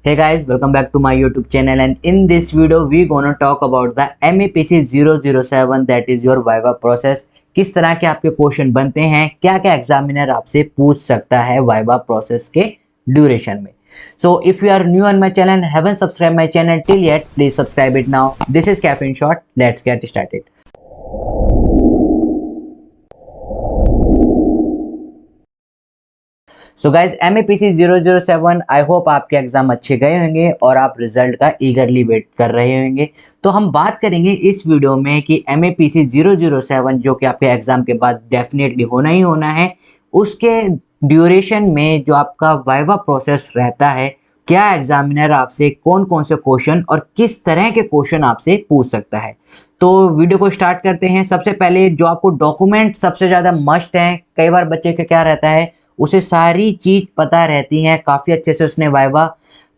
Hey guys, welcome back to my YouTube channel, and in this video we gonna talk about the MEPC 007, that is your Viva process। किस तरह के आपके question बनते हैं, क्या क्या एग्जामिनर आपसे पूछ सकता है Viva process के ड्यूरेशन में। So if you are new on my channel and haven't subscribed my channel till yet, please subscribe it now। This is Caffeine Shot, let's get started। So guys MEPC 007, I hope आपके exam अच्छे गए होंगे और आप result का ईगरली wait कर रहे होंगे। तो हम बात करेंगे इस वीडियो में कि MEPC 007 जो कि आपके एग्जाम के बाद डेफिनेटली होना ही होना है, उसके ड्यूरेशन में जो आपका वाइवा प्रोसेस रहता है, क्या एग्जामिनर आपसे कौन कौन से क्वेश्चन और किस तरह के क्वेश्चन आपसे पूछ सकता है। तो वीडियो को स्टार्ट करते हैं। सबसे पहले जो आपको डॉक्यूमेंट सबसे ज़्यादा मस्ट हैं, कई बार बच्चे का क्या रहता है, उसे सारी चीज़ पता रहती हैं, काफ़ी अच्छे से उसने वाइवा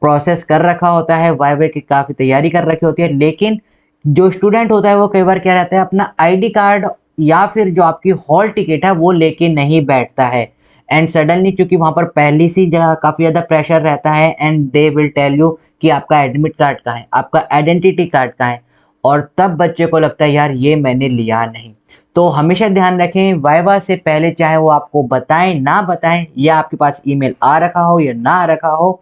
प्रोसेस कर रखा होता है, वाइवा की काफ़ी तैयारी कर रखी होती है, लेकिन जो स्टूडेंट होता है वो कई बार क्या रहता है, अपना आईडी कार्ड या फिर जो आपकी हॉल टिकट है वो लेके नहीं बैठता है। एंड सडनली चूंकि वहाँ पर पहली सी जगह काफ़ी ज़्यादा प्रेशर रहता है, and they will tell you कि आपका एडमिट कार्ड कहाँ है, आपका आइडेंटिटी कार्ड कहाँ है, और तब बच्चे को लगता है यार ये मैंने लिया नहीं। तो हमेशा ध्यान रखें, वाइवा से पहले चाहे वो आपको बताएं ना बताएं, या आपके पास ईमेल आ रखा हो या ना आ रखा हो,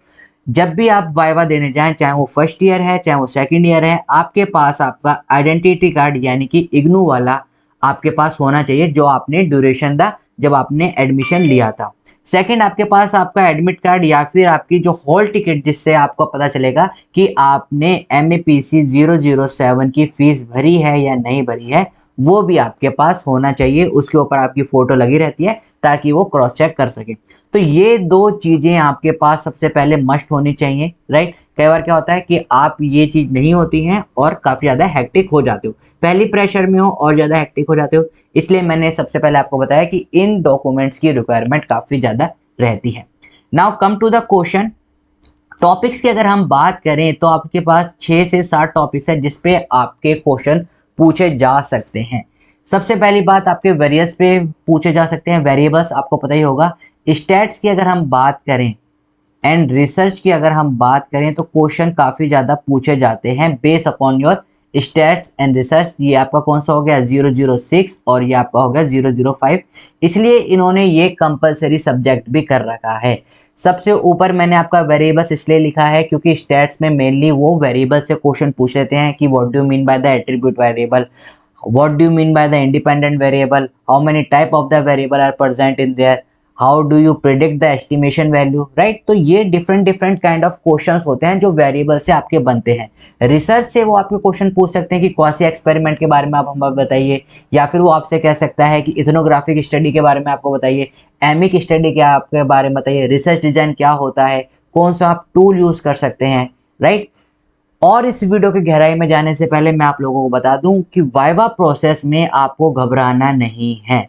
जब भी आप वाइवा देने जाएं, चाहे वो फर्स्ट ईयर है चाहे वो सेकंड ईयर है, आपके पास आपका आइडेंटिटी कार्ड यानी कि इग्नू वाला आपके पास होना चाहिए, जो आपने ड्यूरेशन दा जब आपने एडमिशन लिया था। सेकंड, आपके पास आपका एडमिट कार्ड या फिर आपकी जो हॉल टिकट, जिससे आपको पता चलेगा कि आपने MEPC 007 की फीस भरी है या नहीं भरी है, वो भी आपके पास होना चाहिए। उसके ऊपर आपकी फ़ोटो लगी रहती है ताकि वो क्रॉस चेक कर सके। तो ये दो चीज़ें आपके पास सबसे पहले मस्ट होनी चाहिए, राइट। कई बार क्या होता है कि आप ये चीज़ नहीं होती हैं और काफ़ी ज़्यादा हेक्टिक हो जाते हो, पहली प्रेशर में हो और ज़्यादा हेक्टिक हो जाते हो। इसलिए मैंने सबसे पहले आपको बताया कि इन डॉक्यूमेंट्स की रिक्वायरमेंट काफ़ी ज़्यादा रहती है। Now come to the question. Topics की अगर हम बात करें तो आपके पास 6 से 7 टॉपिक्स है जिसपे आपके क्वेश्चन पूछे जा सकते हैं। सबसे पहली बात, आपके वेरिएबल्स पे पूछे जा सकते हैं। वेरिएबल्स आपको पता ही होगा। स्टैट्स की अगर हम बात करें एंड रिसर्च की अगर हम बात करें तो क्वेश्चन काफ़ी ज़्यादा पूछे जाते हैं base upon your stats and research. ये आपका कौन सा हो गया, 006, और ये आपका हो गया 005। इसलिए इन्होंने ये कंपलसरी सब्जेक्ट भी कर रखा है। सबसे ऊपर मैंने आपका वेरिएबल्स इसलिए लिखा है क्योंकि स्टैट्स में मेनली वो वेरिएबल्स से क्वेश्चन पूछ लेते हैं कि what do mean by the attribute variable, what do you mean by the independent variable, how many type of the variable are present in there, how do you predict the estimation value, right। तो ये different kind of questions होते हैं जो variable से आपके बनते हैं। Research से वो आपके क्वेश्चन पूछ सकते हैं कि क्वासी एक्सपेरिमेंट के बारे में आप हमें बताइए, या फिर वो आपसे कह सकता है कि इथनोग्राफिक स्टडी के बारे में आपको बताइए, एमिक स्टडी के आपके बारे में बताइए, रिसर्च डिजाइन क्या होता है, कौन सा आप टूल यूज कर सकते हैं, राइट। और इस वीडियो की गहराई में जाने से पहले मैं आप लोगों को बता दूं कि वाइवा प्रोसेस में आपको घबराना नहीं है।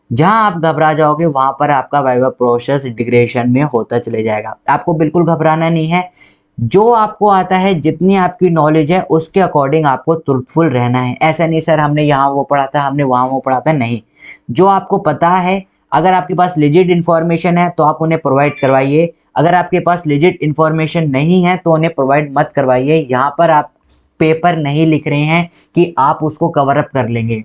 जहां आप घबरा जाओगे वहां पर आपका वाइवा प्रोसेस डिग्रेडेशन में होता चले जाएगा। आपको बिल्कुल घबराना नहीं है। जो आपको आता है, जितनी आपकी नॉलेज है, उसके अकॉर्डिंग आपको ट्रूथफुल रहना है। ऐसा नहीं सर हमने यहाँ वो पढ़ा था, हमने वहाँ वो पढ़ा था, नहीं। जो आपको पता है, अगर आपके पास लेजिट इन्फॉर्मेशन है तो आप उन्हें प्रोवाइड करवाइए। अगर आपके पास लेजिट इन्फॉर्मेशन नहीं है तो उन्हें प्रोवाइड मत करवाइए। यहाँ पर आप पेपर नहीं लिख रहे हैं कि आप उसको कवर अप कर लेंगे।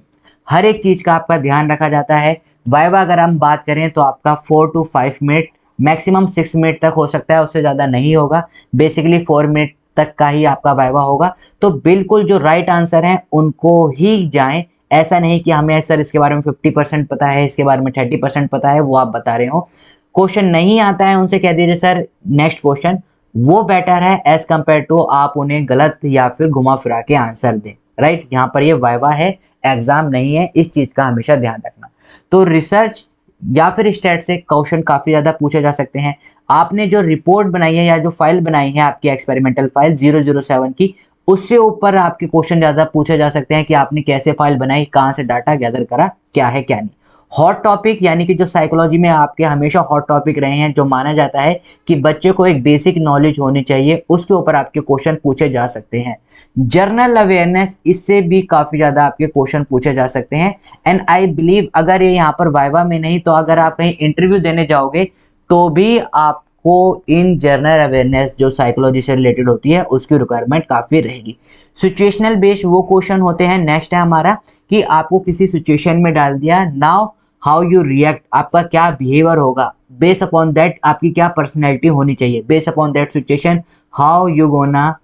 हर एक चीज़ का आपका ध्यान रखा जाता है। वाइवा अगर हम बात करें तो आपका 4 to 5 मिनट, मैक्सिमम 6 मिनट तक हो सकता है, उससे ज़्यादा नहीं होगा। बेसिकली 4 मिनट तक का ही आपका वाइवा होगा। तो बिल्कुल जो राइट आंसर हैं उनको ही जाएं। ऐसा नहीं कि हमें सर इसके बारे में 50% पता है, इसके बारे में 30% पता है, वो आप बता रहे हो। क्वेश्चन नहीं आता है उनसे कह दीजिए सर नेक्स्ट क्वेश्चन, वो बेटर है एज कंपेयर टू आप उन्हें गलत या फिर घुमा फिरा के आंसर दें, राइट। यहाँ पर ये वाइवा है, एग्जाम नहीं है, इस चीज़ का हमेशा ध्यान रखना। तो रिसर्च या फिर स्टैट से क्वेश्चन काफ़ी ज़्यादा पूछे जा सकते हैं। आपने जो रिपोर्ट बनाई है या जो फाइल बनाई है आपकी एक्सपेरिमेंटल फाइल 007 की, उससे ऊपर आपके क्वेश्चन ज़्यादा पूछे जा सकते हैं कि आपने कैसे फाइल बनाई, कहाँ से डाटा गैदर करा, क्या है क्या नहीं। हॉट टॉपिक यानी कि जो साइकोलॉजी में आपके हमेशा हॉट टॉपिक रहे हैं, जो माना जाता है कि बच्चे को एक बेसिक नॉलेज होनी चाहिए, उसके ऊपर आपके क्वेश्चन पूछे जा सकते हैं। जनरल अवेयरनेस, इससे भी काफ़ी ज़्यादा आपके क्वेश्चन पूछे जा सकते हैं। एंड आई बिलीव अगर ये यहाँ पर वाइवा में नहीं तो अगर आप कहीं इंटरव्यू देने जाओगे तो भी आप आपको इन जनरल अवेयरनेस जो साइकोलॉजी से रिलेटेड होती है उसकी रिक्वायरमेंट काफ़ी रहेगी। सिचुएशनल बेस्ड वो क्वेश्चन होते हैं। नेक्स्ट है हमारा कि आपको किसी सिचुएशन में डाल दिया, नाउ हाउ यू रिएक्ट, आपका क्या बिहेवियर होगा, बेस अपॉन दैट आपकी क्या पर्सनैलिटी होनी चाहिए, base upon that situation how you gonna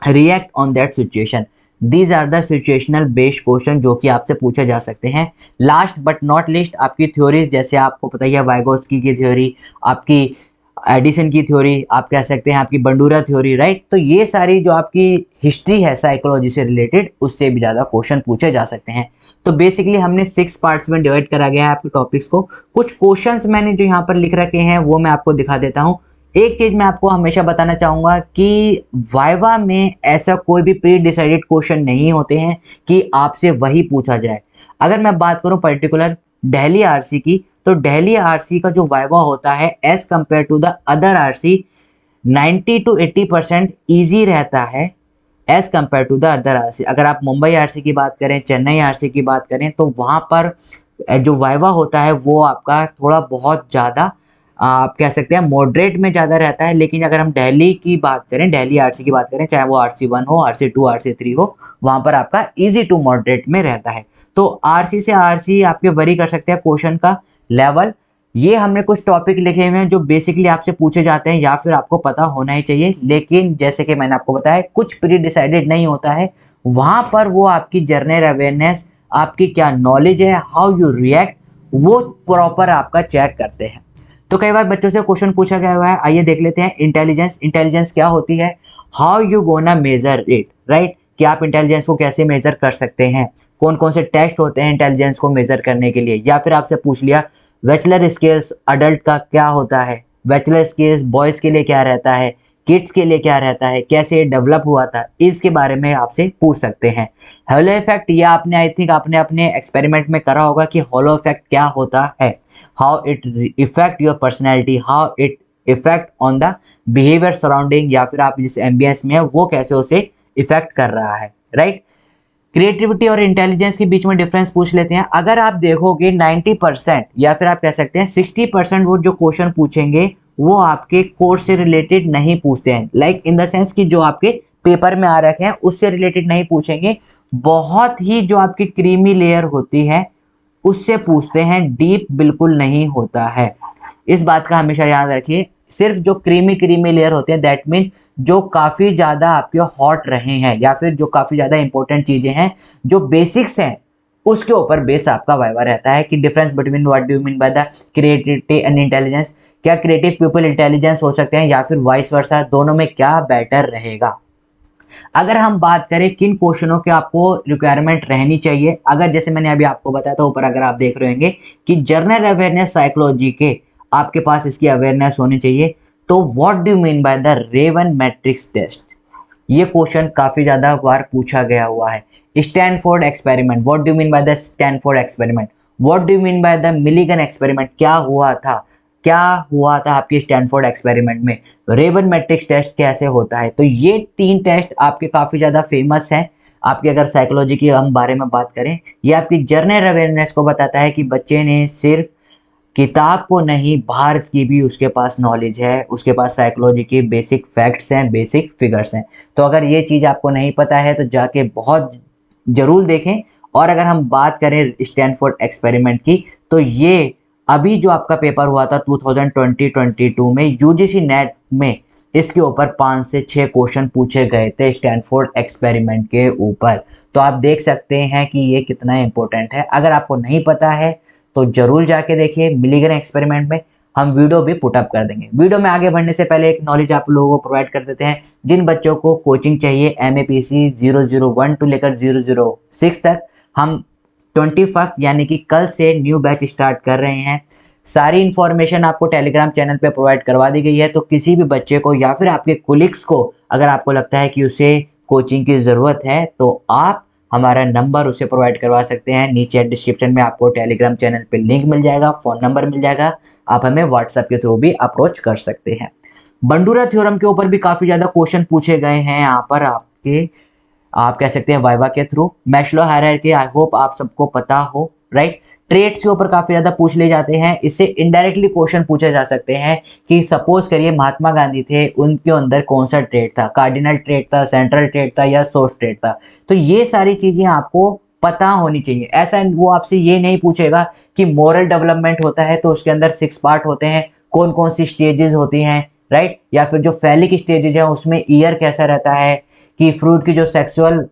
react on that situation. These are the situational based question जो कि आपसे पूछे जा सकते हैं। लास्ट बट नॉट लिस्ट आपकी थ्योरीज, जैसे आपको पता ही है वाइगोत्स्की की थ्योरी, आपकी एडिसन की थ्योरी, आप कह सकते हैं आपकी बंडूरा थ्योरी, राइट। तो ये सारी जो आपकी हिस्ट्री है साइकोलॉजी से रिलेटेड उससे भी ज़्यादा क्वेश्चन पूछे जा सकते हैं। तो बेसिकली हमने 6 पार्ट्स में डिवाइड करा गया है आपके टॉपिक्स को। कुछ क्वेश्चंस मैंने जो यहाँ पर लिख रखे हैं वो मैं आपको दिखा देता हूँ। एक चीज़ मैं आपको हमेशा बताना चाहूँगा कि वाइवा में ऐसा कोई भी प्री डिसाइडेड क्वेश्चन नहीं होते हैं कि आपसे वही पूछा जाए। अगर मैं बात करूँ पर्टिकुलर दिल्ली आरसी की, तो दिल्ली आरसी का जो वाइवा होता है as compare to the other RC 90 to 80% easy रहता है as compare to the other RC. अगर आप मुंबई आरसी की बात करें, चेन्नई आरसी की बात करें, तो वहाँ पर जो वाइवा होता है वो आपका थोड़ा बहुत ज़्यादा आप कह सकते हैं मॉडरेट में ज़्यादा रहता है। लेकिन अगर हम दिल्ली की बात करें, दिल्ली आरसी की बात करें, चाहे वो RC1 हो, RC2, RC3 हो, वहाँ पर आपका इजी टू मॉडरेट में रहता है। तो आरसी से आरसी आपके वरी कर सकते हैं क्वेश्चन का लेवल। ये हमने कुछ टॉपिक लिखे हुए हैं जो बेसिकली आपसे पूछे जाते हैं या फिर आपको पता होना ही चाहिए। लेकिन जैसे कि मैंने आपको बताया कुछ प्री डिसाइडेड नहीं होता है, वहाँ पर वो आपकी जनरल अवेयरनेस, आपकी क्या नॉलेज है, हाउ यू रिएक्ट, वो प्रॉपर आपका चेक करते हैं। तो कई बार बच्चों से क्वेश्चन पूछा गया हुआ है, आइए देख लेते हैं। इंटेलिजेंस, इंटेलिजेंस क्या होती है, how you gonna measure it, right, कि आप इंटेलिजेंस को कैसे मेजर कर सकते हैं, कौन कौन से टेस्ट होते हैं इंटेलिजेंस को मेजर करने के लिए। या फिर आपसे पूछ लिया बैचलर स्किल्स अडल्ट का क्या होता है, बैचलर स्किल्स बॉयज़ के लिए क्या रहता है, किड्स के लिए क्या रहता है, कैसे डेवलप हुआ था, इसके बारे में आपसे पूछ सकते हैं। हॉलो इफेक्ट, या आपने आई थिंक आपने अपने एक्सपेरिमेंट में करा होगा कि हॉलो इफेक्ट क्या होता है, how it effect your personality, how it effect on the behaviour surrounding, या फिर आप जिस एम्बियंस में है वो कैसे उसे इफेक्ट कर रहा है, राइट। क्रिएटिविटी और इंटेलिजेंस के बीच में डिफरेंस पूछ लेते हैं। अगर आप देखोगे 90% या फिर आप कह सकते हैं 60% वो जो क्वेश्चन पूछेंगे वो आपके कोर्स से रिलेटेड नहीं पूछते हैं, लाइक इन द सेंस कि जो आपके पेपर में आ रखे हैं उससे रिलेटेड नहीं पूछेंगे। बहुत ही जो आपकी क्रीमी लेयर होती है उससे पूछते हैं, डीप बिल्कुल नहीं होता है। इस बात का हमेशा याद रखिए। सिर्फ जो क्रीमी क्रीमी लेयर होते हैं दैट मीन जो काफ़ी ज़्यादा आपके हॉट रहे हैं या फिर जो काफ़ी ज़्यादा इंपॉर्टेंट चीज़ें हैं, जो बेसिक्स हैं, उसके ऊपर बेस आपका वाइवा रहता है कि difference between what do you mean by the creativity and intelligence, क्या क्रिएटिव पीपल इंटेलिजेंस हो सकते हैं या फिर वाइस वर्सा, दोनों में क्या बेटर रहेगा। अगर हम बात करें किन क्वेश्चनों की आपको रिक्वायरमेंट रहनी चाहिए, अगर जैसे मैंने अभी आपको बताया था ऊपर, अगर आप देख रहे होंगे कि जनरल अवेयरनेस साइकोलॉजी के आपके पास इसकी अवेयरनेस होनी चाहिए। तो what do you mean by the Raven matrix test, ये क्वेश्चन काफ़ी ज़्यादा बार पूछा गया हुआ है। Stanford experiment, what do you mean by the Stanford experiment, what do you mean by the Milgram experiment, क्या हुआ था, क्या हुआ था आपके स्टैनफोर्ड एक्सपेरिमेंट में, रेवन मैट्रिक्स टेस्ट कैसे होता है। तो ये 3 टेस्ट आपके काफ़ी ज़्यादा फेमस हैं। आपकी अगर साइकोलॉजी की हम बारे में बात करें, ये आपकी जनरल अवेयरनेस को बताता है कि बच्चे ने सिर्फ किताब को नहीं, बाहर की भी उसके पास नॉलेज है, उसके पास साइकोलॉजी के बेसिक फैक्ट्स हैं, बेसिक फिगर्स हैं। तो अगर ये चीज़ आपको नहीं पता है तो जाके बहुत ज़रूर देखें। और अगर हम बात करें स्टैनफोर्ड एक्सपेरिमेंट की, तो ये अभी जो आपका पेपर हुआ था 2020-22 में यूजीसी नेट में, इसके ऊपर 5 से 6 क्वेश्चन पूछे गए थे स्टैनफोर्ड एक्सपेरिमेंट के ऊपर। तो आप देख सकते हैं कि ये कितना इंपॉर्टेंट है। अगर आपको नहीं पता है तो जरूर जाके देखिए मिलिगन एक्सपेरिमेंट में, हम वीडियो भी पुटअप कर देंगे। वीडियो में आगे बढ़ने से पहले एक नॉलेज आप लोगों को प्रोवाइड कर देते हैं। जिन बच्चों को कोचिंग चाहिए MAPC 001 टू लेकर 006 तक, हम 21 यानी कि कल से न्यू बैच स्टार्ट कर रहे हैं। सारी इन्फॉर्मेशन आपको टेलीग्राम चैनल पे प्रोवाइड करवा दी गई है। तो किसी भी बच्चे को या फिर आपके कोलिग्स को अगर आपको लगता है कि उसे कोचिंग की ज़रूरत है तो आप हमारा नंबर उसे प्रोवाइड करवा सकते हैं। नीचे डिस्क्रिप्शन में आपको टेलीग्राम चैनल पे लिंक मिल जाएगा, फ़ोन नंबर मिल जाएगा, आप हमें व्हाट्सएप के थ्रू भी अप्रोच कर सकते हैं। बंडूरा थ्योरम के ऊपर भी काफ़ी ज़्यादा क्वेश्चन पूछे गए हैं यहाँ पर आपके, आप कह सकते हैं वाइवा के through. Maslow hierarchy I hope आप सबको पता हो, राइट। ट्रेड्स के ऊपर काफी ज्यादा पूछ ले जाते हैं, इससे इनडायरेक्टली क्वेश्चन पूछे जा सकते हैं कि सपोज करिए महात्मा गांधी थे, उनके अंदर कौन सा ट्रेड था, कार्डिनल ट्रेड था, सेंट्रल ट्रेड था या सोर्स ट्रेड था। तो ये सारी चीजें आपको पता होनी चाहिए। ऐसा वो आपसे ये नहीं पूछेगा कि मोरल डेवलपमेंट होता है तो उसके अंदर 6 पार्ट होते हैं, कौन कौन सी स्टेजेस होती हैं, राइट। या फिर जो फैलिक स्टेजेस है उसमें ईयर कैसा रहता है, कि फ्रूट की जो सेक्सुअल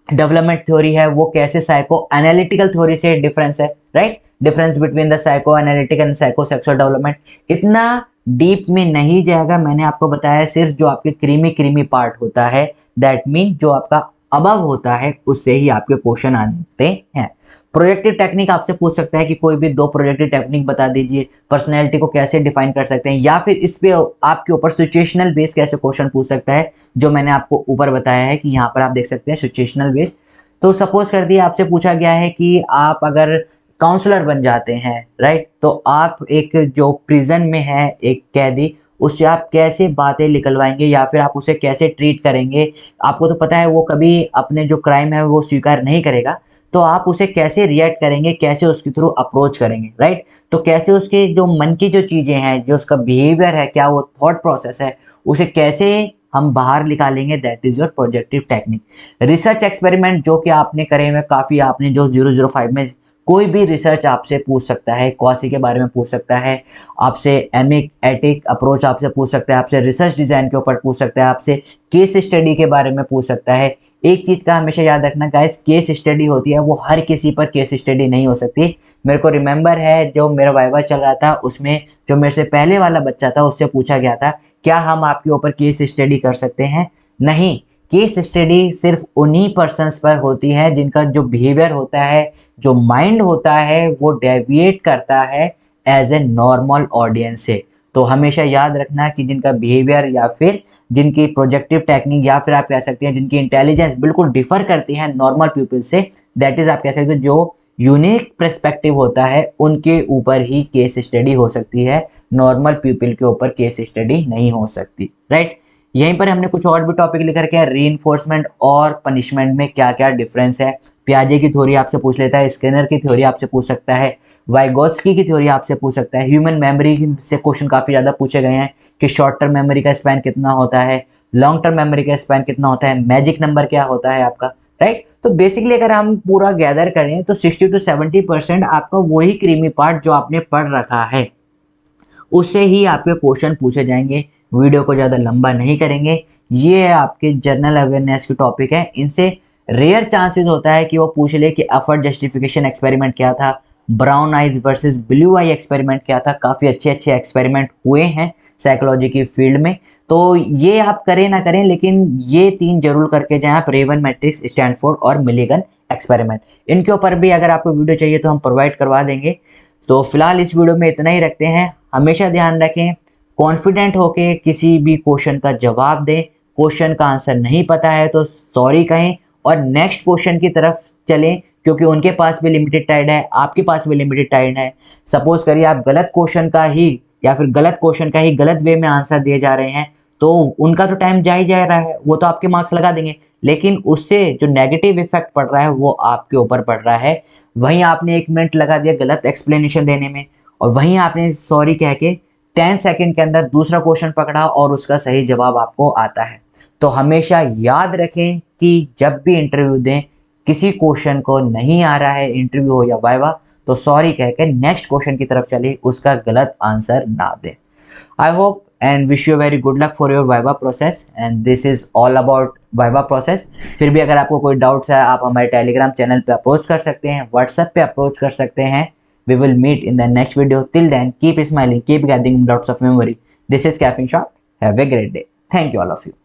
डेवलपमेंट थ्योरी है वो कैसे साइको एनालिटिकल थ्योरी से डिफरेंस है, right. Difference between the psycho analytic and psycho sexual development. इतना डीप में नहीं जाएगा, मैंने आपको बताया सिर्फ जो आपके क्रीमी क्रीमी पार्ट होता है, दैट मीन जो आपका अबव होता है उससे ही आपके क्वेश्चन आते हैं। प्रोजेक्टिव टेक्निक आपसे पूछ सकता है कि कोई भी 2 प्रोजेक्टिव टेक्निक बता दीजिए, पर्सनैलिटी को कैसे डिफाइन कर सकते हैं, या फिर इस पे आपके ऊपर सिचुएशनल बेस कैसे क्वेश्चन पूछ सकता है, जो मैंने आपको ऊपर बताया है कि यहाँ पर आप देख सकते हैं सिचुएशनल बेस। तो सपोज कर दिए आपसे पूछा गया है कि आप अगर काउंसलर बन जाते हैं, राइट, तो आप एक जो प्रिजन में है एक कैदी, उससे आप कैसे बातें निकलवाएंगे या फिर आप उसे कैसे ट्रीट करेंगे। आपको तो पता है वो कभी अपने जो क्राइम है वो स्वीकार नहीं करेगा, तो आप उसे कैसे रिएक्ट करेंगे, कैसे उसके थ्रू अप्रोच करेंगे, राइट। तो कैसे उसके जो मन की जो चीज़ें हैं, जो उसका बिहेवियर है, क्या वो थॉट प्रोसेस है, उसे कैसे हम बाहर निकालेंगे, that is your projective technique. Research experiment जो कि आपने करे हुए काफ़ी, आपने जो 005 में कोई भी रिसर्च आपसे पूछ सकता है, क्वासी के बारे में पूछ सकता है, आपसे एमिक एटिक अप्रोच आपसे पूछ सकता है, आपसे रिसर्च डिज़ाइन के ऊपर पूछ सकता है, आपसे केस स्टडी के बारे में पूछ सकता है। एक चीज़ का हमेशा याद रखना गाइस, केस स्टडी होती है वो हर किसी पर केस स्टडी नहीं हो सकती। मेरे को रिमेंबर है जो मेरा वाइवा चल रहा था उसमें जो मेरे से पहले वाला बच्चा था उससे पूछा गया था क्या हम आपके ऊपर केस स्टडी कर सकते हैं। नहीं, केस स्टडी सिर्फ उन्हीं पर्सन्स पर होती है जिनका जो बिहेवियर होता है, जो माइंड होता है वो डेविएट करता है एज ए नॉर्मल ऑडियंस से। तो हमेशा याद रखना कि जिनका बिहेवियर या फिर जिनकी प्रोजेक्टिव टेक्निक या फिर आप कह सकते हैं जिनकी इंटेलिजेंस बिल्कुल डिफर करती है नॉर्मल पीपल से, दैट इज आप कह सकते हैं जो यूनिक पर्सपेक्टिव होता है उनके ऊपर ही केस स्टडी हो सकती है, नॉर्मल पीपल के ऊपर केस स्टडी नहीं हो सकती, राइट। यहीं पर हमने कुछ और भी टॉपिक लिख रखे हैं, रीइंफोर्समेंट और पनिशमेंट में क्या क्या डिफरेंस है। पियाजे की थ्योरी आपसे पूछ लेता है, स्किनर की थ्योरी आपसे पूछ सकता है, वाइगोत्स्की की थ्योरी आपसे पूछ सकता है। ह्यूमन मेमोरी से क्वेश्चन काफ़ी ज़्यादा पूछे गए हैं कि शॉर्ट टर्म मेमोरी का स्पैन कितना होता है, लॉन्ग टर्म मेमोरी का स्पैन कितना होता है, मैजिक नंबर क्या होता है आपका, राइट। तो बेसिकली अगर हम पूरा गैदर करें तो 60 to 70% आपका वही क्रीमी पार्ट जो आपने पढ़ रखा है उससे ही आपके क्वेश्चन पूछे जाएंगे। वीडियो को ज़्यादा लंबा नहीं करेंगे, ये आपके जनरल अवेयरनेस के टॉपिक है, इनसे रेयर चांसेस होता है कि वो पूछ ले कि एफर्ट जस्टिफिकेशन एक्सपेरिमेंट क्या था, ब्राउन आइज वर्सेस ब्लू आई एक्सपेरिमेंट क्या था। काफ़ी अच्छे अच्छे एक्सपेरिमेंट हुए हैं साइकोलॉजी की फील्ड में, तो ये आप करें ना करें लेकिन ये 3 जरूर करके जाएं आप, रेवन मैट्रिक्स, स्टैनफोर्ड और मिलिगन एक्सपेरिमेंट। इनके ऊपर भी अगर आपको वीडियो चाहिए तो हम प्रोवाइड करवा देंगे। तो फिलहाल इस वीडियो में इतना ही रखते हैं। हमेशा ध्यान रखें, कॉन्फिडेंट होके किसी भी क्वेश्चन का जवाब दें। क्वेश्चन का आंसर नहीं पता है तो सॉरी कहें और नेक्स्ट क्वेश्चन की तरफ चलें, क्योंकि उनके पास भी लिमिटेड टाइम है, आपके पास भी लिमिटेड टाइम है। सपोज करिए आप गलत क्वेश्चन का ही या फिर गलत क्वेश्चन का ही गलत वे में आंसर दिए जा रहे हैं तो उनका तो टाइम जा ही जा रहा है, वो तो आपके मार्क्स लगा देंगे, लेकिन उससे जो नेगेटिव इफेक्ट पड़ रहा है वो आपके ऊपर पड़ रहा है। वहीं आपने 1 मिनट लगा दिया गलत एक्सप्लेनेशन देने में और वहीं आपने सॉरी कह के 10 सेकंड के अंदर दूसरा क्वेश्चन पकड़ा और उसका सही जवाब आपको आता है। तो हमेशा याद रखें कि जब भी इंटरव्यू दें, किसी क्वेश्चन को नहीं आ रहा है, इंटरव्यू हो या वाइवा, तो सॉरी कह के नेक्स्ट क्वेश्चन की तरफ चले, उसका गलत आंसर ना दें। I hope and wish you very good luck for your Viva process and this is all about Viva process। फिर भी अगर आपको कोई डाउट्स है आप हमारे टेलीग्राम चैनल पे अप्रोच कर सकते हैं, व्हाट्सएप पे अप्रोच कर सकते हैं। We will meet in the next video. Till then, keep smiling, keep gathering lots of memory. This is Caffeine Shot. Have a great day. Thank you all of you.